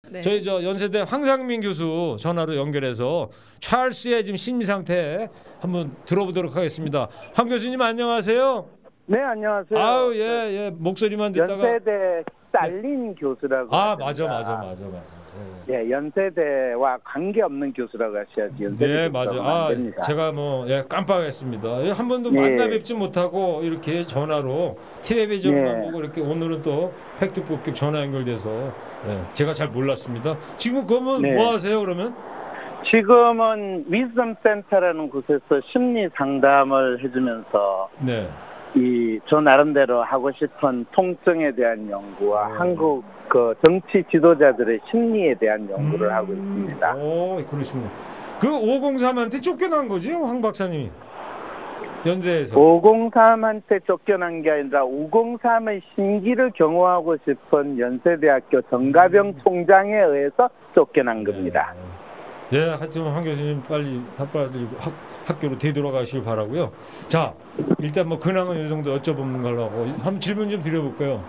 네. 저희 저 연세대 황상민 교수 전화로 연결해서 찰스의 지금 심리 상태 한번 들어보도록 하겠습니다. 황 교수님 안녕하세요. 네, 안녕하세요. 아우 예 목소리만 듣다가 연세대 딸린 교수라고. 맞아. 예, 연세대와 관계 없는 교수라고 하셔야지. 연세대 네 맞아. 안 됩니다. 제가 깜빡했습니다. 한 번도 만나 뵙지 못하고 이렇게 전화로 텔레비전만 보고 이렇게 오늘은 또 팩트 뽑기 전화 연결돼서 제가 잘 몰랐습니다. 지금 그러면 뭐 하세요 그러면? 지금은 위즈덤 센터라는 곳에서 심리 상담을 해주면서 저 나름대로 하고 싶은 통증에 대한 연구와 한국 그 정치 지도자들의 심리에 대한 연구를 하고 있습니다. 그러시군요. 그 503한테 쫓겨난 거죠, 황 박사님이? 연대에서. 503한테 쫓겨난 게 아니라 503의 심기를 경호하고 싶은 연세대학교 정가병 총장에 의해서 쫓겨난 겁니다. 하여튼 황 교수님 빨리 학교로 되돌아가시길 바라고요. 자, 일단 뭐 근황은 이 정도 여쭤보는 걸로 하고 한번 질문 좀 드려볼까요?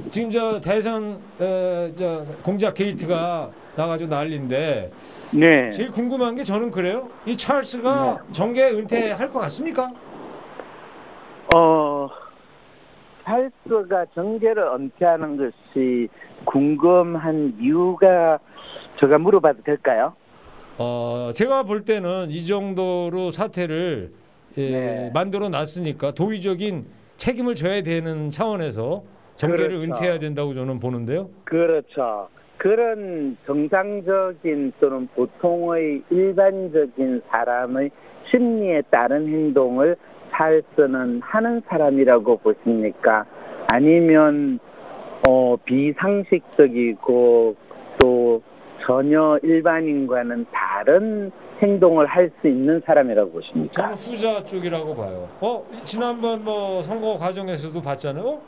지금 저 대선 공작 게이트가 나가지고 난리인데 제일 궁금한 게 저는 그래요. 이 찰스가 정계 은퇴할 것 같습니까? 찰스가 정계를 은퇴하는 것이 궁금한 이유가 제가 물어봐도 될까요? 제가 볼 때는 이 정도로 사태를 만들어 놨으니까 도의적인 책임을 져야 되는 차원에서 정계를 은퇴해야 된다고 저는 보는데요. 그렇죠. 그런 정상적인 또는 보통의 일반적인 사람의 심리에 따른 행동을 찰스는 하는 사람이라고 보십니까? 아니면 비상식적이고 또 전혀 일반인과는 다른 행동을 할 수 있는 사람이라고 보십니까? 저는 후자 쪽이라고 봐요. 지난번 뭐 선거 과정에서도 봤잖아요.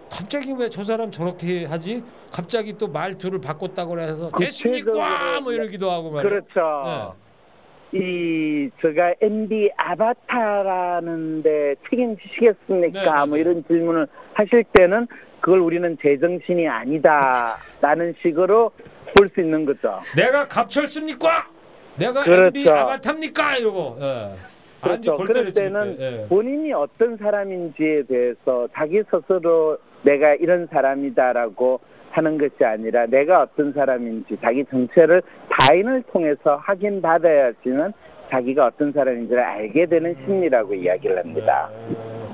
갑자기 왜 저 사람 저렇게 하지? 갑자기 또 말투를 바꿨다고 해서 됐습니까? 뭐 이러기도 하고 말이에요. 그렇죠. 제가 MB 아바타라는데 책임지시겠습니까? 뭐 이런 질문을 하실 때는 그걸 우리는 제정신이 아니다라는 식으로 볼 수 있는 거죠. 내가 갑철습니까? 내가 MB 아바타입니까? 이러고. 그렇죠. 그럴 때는 본인이 어떤 사람인지에 대해서 자기 스스로 내가 이런 사람이다라고 하는 것이 아니라 내가 어떤 사람인지 자기 정체를 타인을 통해서 확인받아야지는 자기가 어떤 사람인지를 알게 되는 심리라고 이야기를 합니다.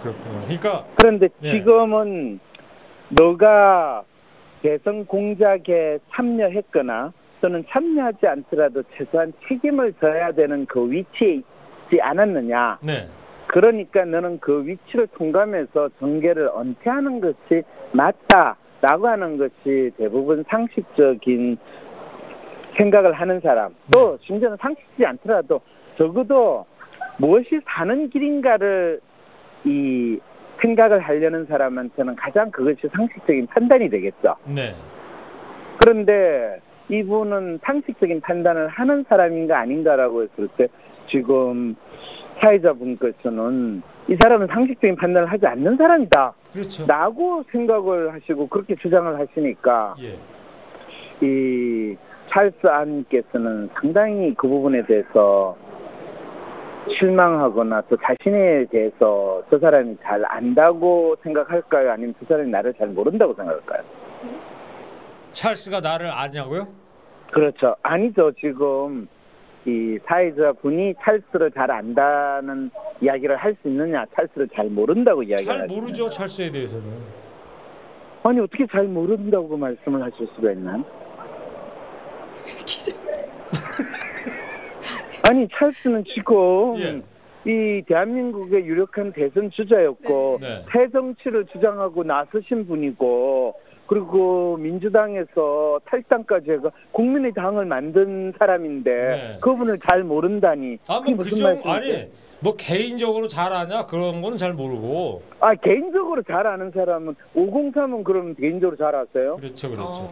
그렇구나. 그런데 지금은 너가 대선 공작에 참여했거나 또는 참여하지 않더라도 최소한 책임을 져야 되는 그 위치에 있지 않았느냐. 그러니까 너는 그 위치를 통감해서 정계를 은퇴하는 것이 맞다라고 하는 것이 대부분 상식적인 생각을 하는 사람, 또 심지어는 상식이지 않더라도 적어도 무엇이 사는 길인가를 생각을 하려는 사람한테는 가장 그것이 상식적인 판단이 되겠죠. 그런데 이분은 상식적인 판단을 하는 사람인가 아닌가라고 했을 때 지금 사회자분께서는 이 사람은 상식적인 판단을 하지 않는 사람이다 라고 생각을 하시고 그렇게 주장을 하시니까 이 찰스 안께서는 상당히 그 부분에 대해서 실망하거나 또 자신에 대해서 저 사람이 잘 안다고 생각할까요? 아니면 저 사람이 나를 잘 모른다고 생각할까요? 찰스가 나를 아냐고요? 그렇죠. 아니죠. 지금 이 사회자분이 찰스를 잘 안다는 이야기를 할 수 있느냐, 찰스를 잘 모른다고 이야기를 잘 모르죠. 찰스에 대해서는. 아니 어떻게 잘 모른다고 말씀을 하실 수가 있나요? 아니 찰스는 지금 이 대한민국의 유력한 대선 주자였고 새정치를 주장하고 나서신 분이고 그리고 민주당에서 탈당까지 해서 국민의당을 만든 사람인데 그분을 잘 모른다니. 뭐 개인적으로 잘 아냐 그런 거는 잘 모르고. 개인적으로 잘 아는 사람은 503은 그러면 개인적으로 잘 아세요? 그렇죠.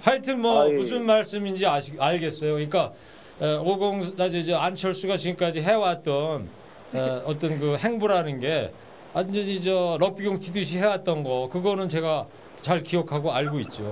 하여튼 무슨 말씀인지 알겠어요. 그러니까 50 안철수가 지금까지 해왔던 어떤 그 행보라는 게 완전히 럭비공 튀듯이 해왔던 거 그거는 제가 잘 기억하고 알고 있죠.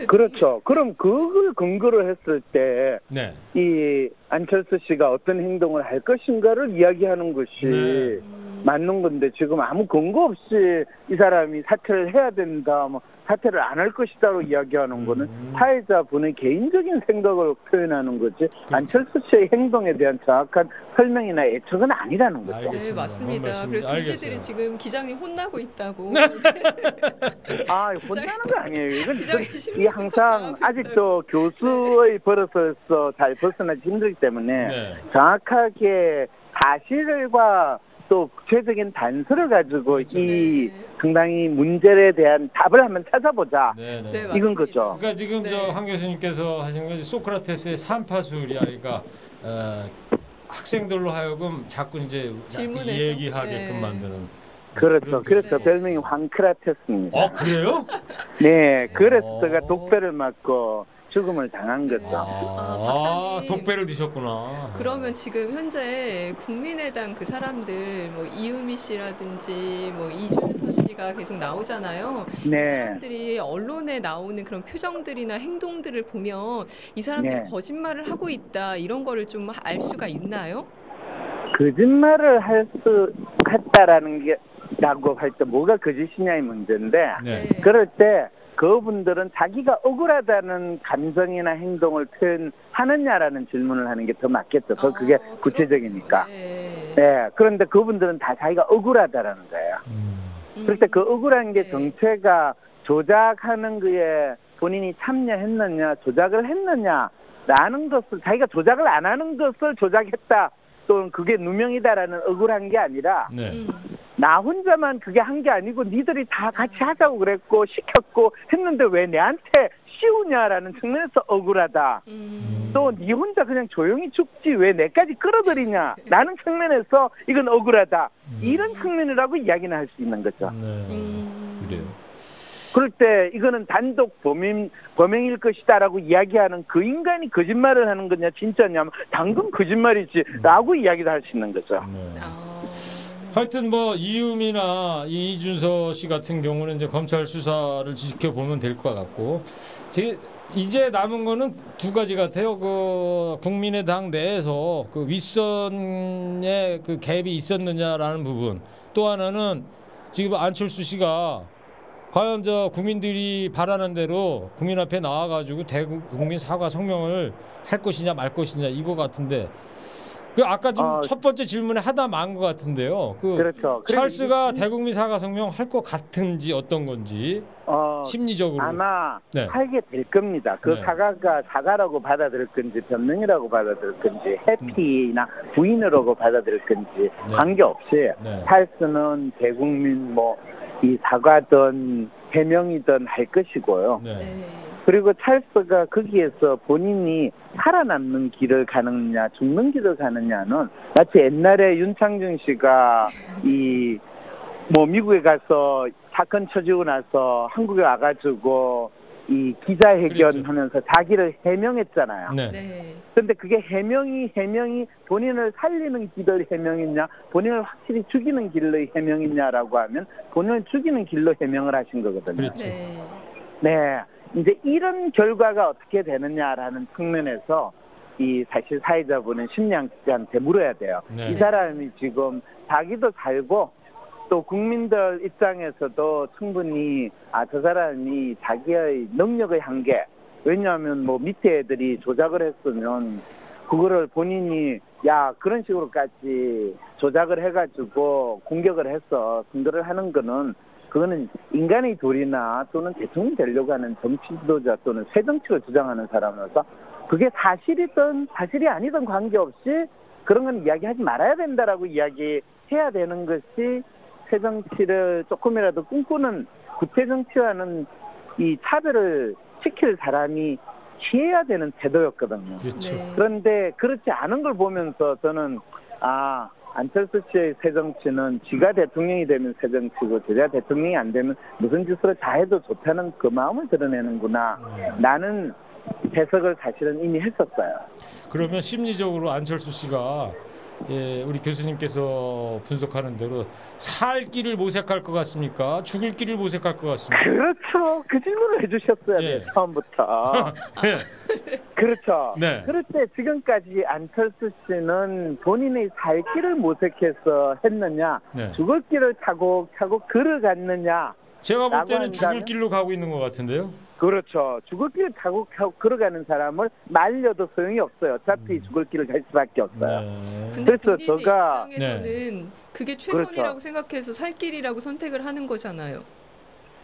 그렇죠. 그럼 그걸 근거로 했을 때 네. 이 안철수 씨가 어떤 행동을 할 것인가를 이야기하는 것이 맞는 건데 지금 아무 근거 없이 이 사람이 사퇴를 해야 된다, 뭐 사퇴를 안 할 것이다로 이야기하는 거는 사회자분의 개인적인 생각을 표현하는 거지 안철수 씨의 행동에 대한 정확한 설명이나 예측은 아니라는 거죠. 알겠습니다. 네, 맞습니다. 그래서 동지들이 지금 기장님 혼나고 있다고. 아, 혼나는 거 아니에요. 이건 이 항상 아직도 교수의 버릇에서 잘 벗어나기 힘들기 때문에 정확하게 사실과 또 구체적인 단서를 가지고 그렇죠. 이 상당히 문제에 대한 답을 한번 찾아보자. 네, 이건 거죠. 그러니까 지금 저 한 교수님께서 하신 것이 소크라테스의 삼파술이야. 그러니까 학생들로 하여금 자꾸 이제 얘기하게끔 만드는. 그렇죠. 그래서 별명이 황크라테스입니다. 그래요? 네, 그래서 제가 독배를 맞고 죽음을 당한 거죠. 박사님, 독배를 드셨구나. 그러면 지금 현재 국민의당 그 사람들 뭐 이유미 씨라든지 뭐 이준서 씨가 계속 나오잖아요. 네. 이 사람들이 언론에 나오는 그런 표정들이나 행동들을 보면 이 사람들이 거짓말을 하고 있다 이런 거를 좀 알 수가 있나요? 거짓말을 했다라는 게 라고 할 때 뭐가 거짓이냐의 문제인데 그럴 때 그분들은 자기가 억울하다는 감정이나 행동을 표현하느냐라는 질문을 하는 게 더 맞겠죠. 더 그게 구체적이니까. 네. 그런데 그분들은 다 자기가 억울하다라는 거예요. 그럴 때 그 억울한 게 정체가 조작하는 거에 본인이 참여했느냐, 조작을 했느냐라는 것을 자기가 조작을 안 하는 것을 조작했다. 또는 그게 누명이다라는 억울한 게 아니라 나 혼자만 그게 한 게 아니고 니들이 다 같이 하자고 그랬고 시켰고 했는데 왜 내한테 씌우냐라는 측면에서 억울하다. 또 니 혼자 그냥 조용히 죽지 왜 내까지 끌어들이냐 라는 측면에서 이건 억울하다. 이런 측면이라고 이야기는 할 수 있는 거죠. 그래요. 그럴 때 이거는 단독 범행일 것이다라고 이야기하는 그 인간이 거짓말을 하는 거냐 진짜냐 당근 거짓말이지라고 이야기를 할 수 있는 거죠. 하여튼 뭐 이유미나 이준서 씨 같은 경우는 이제 검찰 수사를 지켜보면 될 것 같고 이제 남은 거는 두 가지 같아요. 그 국민의당 내에서 그 윗선의 그 갭이 있었느냐라는 부분. 또 하나는 지금 안철수 씨가 과연 저 국민들이 바라는 대로 국민 앞에 나와가지고 대국민 사과 성명을 할 것이냐 말 것이냐 이거 같은데 그 아까 좀 첫 번째 질문에 하다 만 것 같은데요. 그렇죠. 찰스가 대국민 사과 성명 할 것 같은지 어떤 건지 심리적으로 아마 하게 될 겁니다. 그 사과가 사과라고 받아들일 건지 변명이라고 받아들일 건지 해피나 부인으로 받아들일 건지 관계없이 찰스는 대국민 뭐 이 사과든 해명이든 할 것이고요. 그리고 찰스가 거기에서 본인이 살아남는 길을 가느냐 죽는 길을 가느냐는 마치 옛날에 윤창중 씨가 이 뭐 미국에 가서 사건 쳐지고 나서 한국에 와가지고 이 기자회견하면서 자기를 해명했잖아요. 그런데 그게 해명이 본인을 살리는 길의 해명이냐 본인을 확실히 죽이는 길의 해명이냐라고 하면 본인을 죽이는 길로 해명을 하신 거거든요. 네. 이제 이런 결과가 어떻게 되느냐라는 측면에서 이 사실 사회자분은 심리학 씨한테 물어야 돼요. 이 사람이 지금 자기도 살고 또 국민들 입장에서도 충분히 저 사람이 자기의 능력의 한계 왜냐하면 뭐 밑에 애들이 조작을 했으면 그거를 본인이 그런 식으로까지 조작을 해가지고 공격을 해서 선거를 하는 거는 그거는 인간의 도리나 또는 대통령 되려고 하는 정치 지도자 또는 새정치를 주장하는 사람으로서 그게 사실이든 사실이 아니든 관계없이 그런 건 이야기하지 말아야 된다라고 이야기해야 되는 것이 새정치를 조금이라도 꿈꾸는 구태정치와는 이 차별을 시킬 사람이 취해야 되는 태도였거든요. 그런데 그렇지 않은 걸 보면서 저는 안철수 씨의 새정치는 지가 대통령이 되면 새정치고 제가 대통령이 안 되면 무슨 짓으로 자해도 좋다는 그 마음을 드러내는구나. 나는 해석을 사실은 이미 했었어요. 그러면 심리적으로 안철수 씨가 예, 우리 교수님께서 분석하는 대로 살 길을 모색할 것 같습니까? 죽을 길을 모색할 것 같습니까? 그렇죠. 그 질문을 해주셨어야 예. 돼요. 처음부터. 네. 그렇죠. 네. 그럴 때 지금까지 안철수 씨는 본인의 살 길을 모색해서 했느냐, 네. 죽을 길을 차곡차곡 걸어갔느냐. 제가 볼 때는 한다면? 죽을 길로 가고 있는 것 같은데요. 그렇죠. 죽을 길을 차곡차곡 걸어가는 사람을 말려도 소용이 없어요. 어차피 죽을 길을 갈 수밖에 없어요. 네. 근데 그래서 본인의 제가- 입장에서는 그게 최선이라고 그렇죠. 생각해서 살 길이라고 선택을 하는 거잖아요.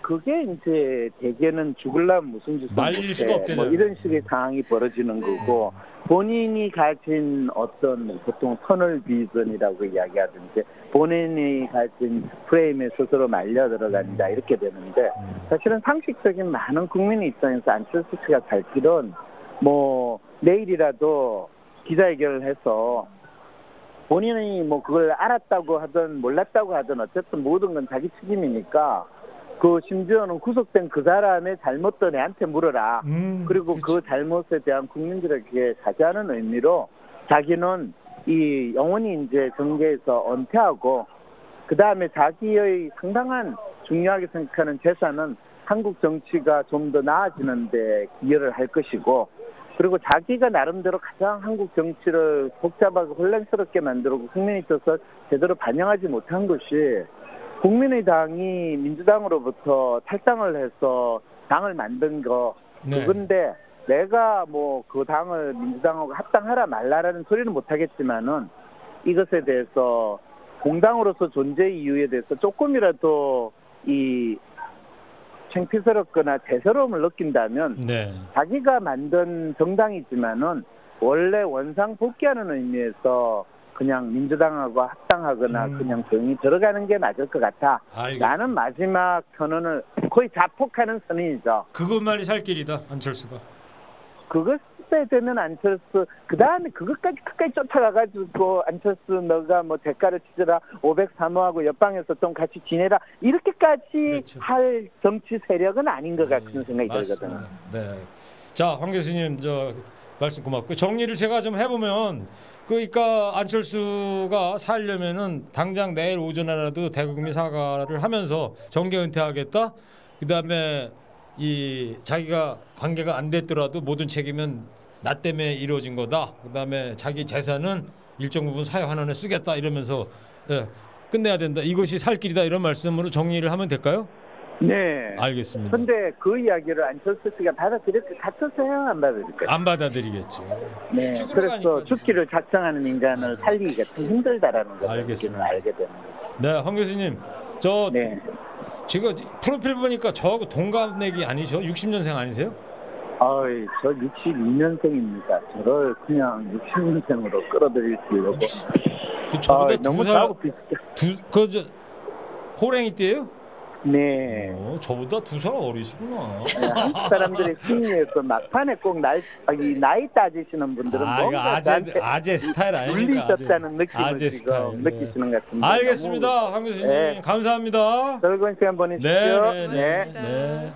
그게 이제 대개는 죽을라면 무슨 짓을 말릴 못해. 수가 없대잖아요. 뭐 이런 식의 상황이 벌어지는 네. 거고 본인이 가진 어떤 보통 터널 비전이라고 이야기하든지 본인이 가진 프레임에 스스로 말려 들어간다 이렇게 되는데 사실은 상식적인 많은 국민 입장에서 안철수 씨가 갈 길은 뭐 내일이라도 기자회견을 해서 본인이 뭐 그걸 알았다고 하든 몰랐다고 하든 어쨌든 모든 건 자기 책임이니까 그 심지어는 구속된 그 사람의 잘못도 내한테 물어라. 그리고 그렇지. 그 잘못에 대한 국민들에게 사죄하는 의미로 자기는 이 영원히 이제 정계에서 은퇴하고 그 다음에 자기의 상당한 중요하게 생각하는 재산은 한국 정치가 좀 더 나아지는데 기여를 할 것이고 그리고 자기가 나름대로 가장 한국 정치를 복잡하고 혼란스럽게 만들고 국민의 뜻을 제대로 반영하지 못한 것이 국민의당이 민주당으로부터 탈당을 해서 당을 만든 거 네. 그건데 내가 뭐 그 당을 민주당하고 합당하라 말라라는 소리는 못하겠지만은 이것에 대해서 공당으로서 존재 이유에 대해서 조금이라도 이 창피스럽거나 죄스러움을 느낀다면 네. 자기가 만든 정당이지만은 원래 원상 복귀하는 의미에서 그냥 민주당하고 합당하거나 그냥 조용히 들어가는 게 맞을 것 같아. 알겠습니다. 나는 마지막 선언을 거의 자폭하는 선언이죠. 그것만이 살 길이다. 안철수가. 그것에 되면 안철수 그 다음에 그것까지 끝까지 쫓아가가지고 안철수 너가 뭐 대가를 치더라 503호하고 옆방에서 좀 같이 지내라 이렇게까지 그렇죠. 할 정치 세력은 아닌 것 같은 생각이 들거든요. 맞습니다. 네. 자, 황 교수님 저 말씀 고맙고 정리를 제가 좀 해보면 그러니까 안철수가 살려면은 당장 내일 오전에라도 대국민 사과를 하면서 정계 은퇴하겠다. 그다음에 이 자기가 관계가 안 됐더라도 모든 책임은 나 때문에 이루어진 거다. 그다음에 자기 재산은 일정 부분 사회환원에 쓰겠다 이러면서 예, 끝내야 된다. 이것이 살 길이다 이런 말씀으로 정리를 하면 될까요? 네. 알겠습니다. 근데 그 이야기를 안철수 씨가 받아들일까 같아서요, 안 받아들일까요? 안 받아들이겠죠. 네. 죽으러 그래서 가니까요. 죽기를 작정하는 인간을 살리기가 참 힘들다라는 걸 알겠습니다. 알게 되는 거죠. 네, 황 교수님. 저 네. 지금 프로필 보니까 저하고 동갑내기 아니셔? 60년생 아니세요? 어이, 저 62년생입니다. 저를 그냥 60년생으로 끌어들이시려고. 저보다 너무 두 살, 나하고 비슷해. 그저 호랭이띠예요? 네. 저보다 2살 어리시구나. 네, 한국 사람들의 심리에서 막판에 꼭 나이 따지시는 분들은 이거 뭔가 아재 스타일 아닙니까? 눌리셨다는 느낌을 아재 지금 스타일. 느끼시는 것 같습니다. 알겠습니다, 황 교수님. 네. 감사합니다. 즐거운 시간 보내십시오. 네. 고맙습니다. 네.